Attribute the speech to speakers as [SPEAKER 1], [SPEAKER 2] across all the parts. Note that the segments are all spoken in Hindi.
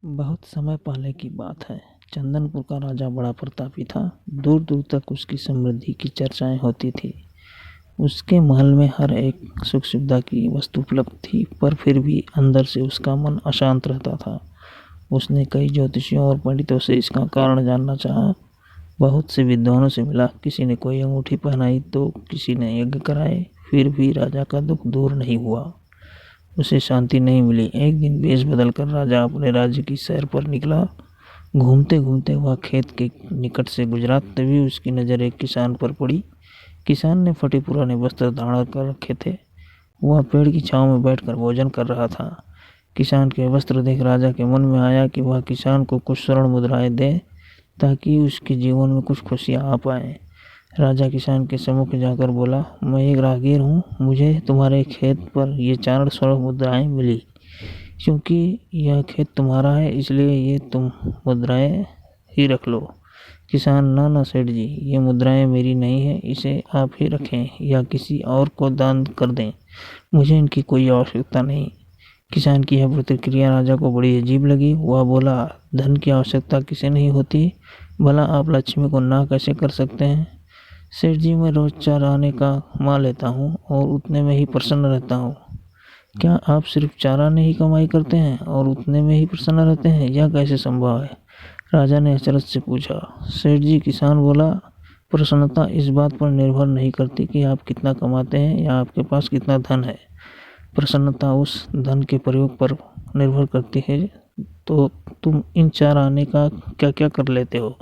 [SPEAKER 1] बहुत समय पहले की बात है। चंदनपुर का राजा बड़ा प्रतापी था। दूर दूर तक उसकी समृद्धि की चर्चाएं होती थी। उसके महल में हर एक सुख सुविधा की वस्तु उपलब्ध थी, पर फिर भी अंदर से उसका मन अशांत रहता था। उसने कई ज्योतिषियों और पंडितों से इसका कारण जानना चाहा। बहुत से विद्वानों से मिला। किसी ने कोई अंगूठी पहनाई तो किसी ने यज्ञ कराए, फिर भी राजा का दुख दूर नहीं हुआ। उसे शांति नहीं मिली। एक दिन वेश बदलकर राजा अपने राज्य की सैर पर निकला। घूमते घूमते वह खेत के निकट से गुजरा, तभी उसकी नज़र एक किसान पर पड़ी। किसान ने फटे पुराने वस्त्र धारण कर रखे थे। वह पेड़ की छांव में बैठकर भोजन कर रहा था। किसान के वस्त्र देख राजा के मन में आया कि वह किसान को कुछ स्वर्ण मुद्राएं दे, ताकि उसके जीवन में कुछ खुशियाँ आ पाएँ। राजा किसान के सम्मुख जाकर बोला, मैं एक राहगीर हूँ, मुझे तुम्हारे खेत पर ये 4 स्वर्ण मुद्राएं मिली। क्योंकि यह खेत तुम्हारा है, इसलिए ये तुम मुद्राएं ही रख लो। किसान, ना सेठ जी, ये मुद्राएं मेरी नहीं है, इसे आप ही रखें या किसी और को दान कर दें, मुझे इनकी कोई आवश्यकता नहीं। किसान की यह प्रतिक्रिया राजा को बड़ी अजीब लगी। वह बोला, धन की आवश्यकता किसे नहीं होती, भला आप लक्ष्मी को ना कैसे कर सकते हैं? सेठ जी, मैं रोज 4 आने का कमा लेता हूँ और उतने में ही प्रसन्न रहता हूँ। क्या आप सिर्फ 4 आने ही कमाई करते हैं और उतने में ही प्रसन्न रहते हैं? यह कैसे संभव है? राजा ने अचरज से पूछा। सेठ जी, किसान बोला, प्रसन्नता इस बात पर निर्भर नहीं करती कि आप कितना कमाते हैं या आपके पास कितना धन है। प्रसन्नता उस धन के प्रयोग पर निर्भर करती है। तो तुम इन 4 आने का क्या क्या कर लेते हो?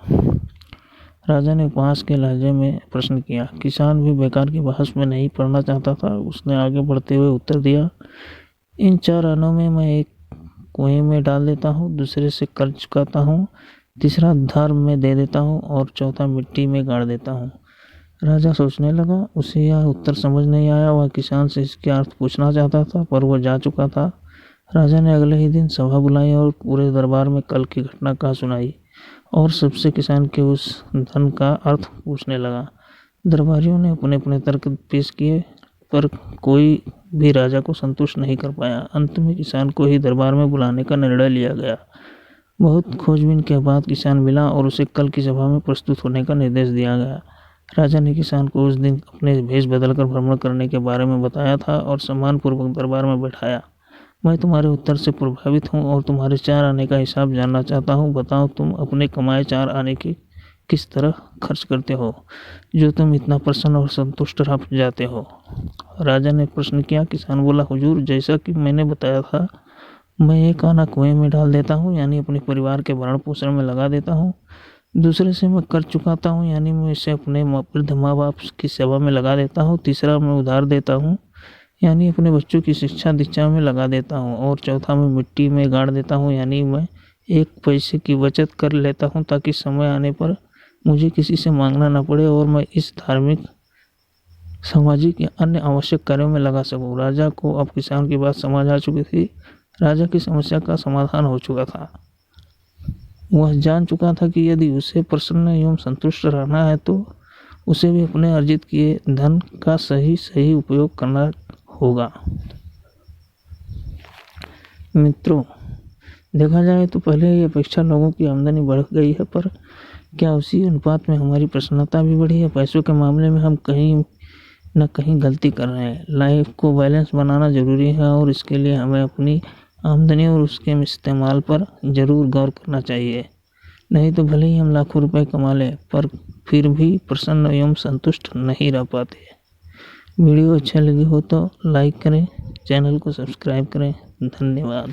[SPEAKER 1] राजा ने उपहास के लहजे में प्रश्न किया। किसान भी बेकार की बहस में नहीं पड़ना चाहता था। उसने आगे बढ़ते हुए उत्तर दिया, इन 4 आनों में मैं एक कुएं में डाल देता हूँ, दूसरे से कर्ज चुकाता हूँ, तीसरा धर्म में दे देता हूँ और चौथा मिट्टी में गाड़ देता हूँ। राजा सोचने लगा। उसे यह उत्तर समझ नहीं आया। वह किसान से इसके अर्थ पूछना चाहता था, पर वह जा चुका था। राजा ने अगले ही दिन सभा बुलाई और पूरे दरबार में कल की घटना कहा सुनाई और सबसे किसान के उस धन का अर्थ पूछने लगा। दरबारियों ने अपने अपने तर्क पेश किए, पर कोई भी राजा को संतुष्ट नहीं कर पाया। अंत में किसान को ही दरबार में बुलाने का निर्णय लिया गया। बहुत खोजबीन के बाद किसान मिला और उसे कल की सभा में प्रस्तुत होने का निर्देश दिया गया। राजा ने किसान को उस दिन अपने भेष बदलकर भ्रमण करने के बारे में बताया था और सम्मानपूर्वक दरबार में बैठाया। मैं तुम्हारे उत्तर से प्रभावित हूँ और तुम्हारे 4 आने का हिसाब जानना चाहता हूँ। बताओ, तुम अपने कमाए 4 आने की किस तरह खर्च करते हो, जो तुम इतना प्रसन्न और संतुष्ट रह जाते हो? राजा ने प्रश्न किया। किसान बोला, हुजूर, जैसा कि मैंने बताया था, मैं एक आना कुएं में डाल देता हूँ, यानी अपने परिवार के भरण पोषण में लगा देता हूँ। दूसरे से मैं कर्ज चुकाता हूँ, यानी मैं इसे अपने वृद्ध माँ बाप की सेवा में लगा देता हूँ। तीसरा, मैं उधार देता हूँ, यानी अपने बच्चों की शिक्षा दीक्षा में लगा देता हूँ। और चौथा, मैं मिट्टी में गाड़ देता हूँ, यानी मैं 1 पैसे की बचत कर लेता हूँ, ताकि समय आने पर मुझे किसी से मांगना न पड़े और मैं इस धार्मिक, सामाजिक या अन्य आवश्यक कार्यों में लगा सकूँ। राजा को अब किसान की बात समझ आ चुकी थी। राजा की समस्या का समाधान हो चुका था। वह जान चुका था कि यदि उसे प्रसन्न एवं संतुष्ट रहना है तो उसे भी अपने अर्जित किए धन का सही उपयोग करना होगा। मित्रों, देखा जाए तो पहले की अपेक्षा लोगों की आमदनी बढ़ गई है, पर क्या उसी अनुपात में हमारी प्रसन्नता भी बढ़ी है? पैसों के मामले में हम कहीं न कहीं गलती कर रहे हैं। लाइफ को बैलेंस बनाना जरूरी है और इसके लिए हमें अपनी आमदनी और उसके इस्तेमाल पर जरूर गौर करना चाहिए। नहीं तो भले ही हम लाखों रुपए कमा लें, पर फिर भी प्रसन्न एवं संतुष्ट नहीं रह पाते। वीडियो अच्छा लगी हो तो लाइक करें, चैनल को सब्सक्राइब करें। धन्यवाद।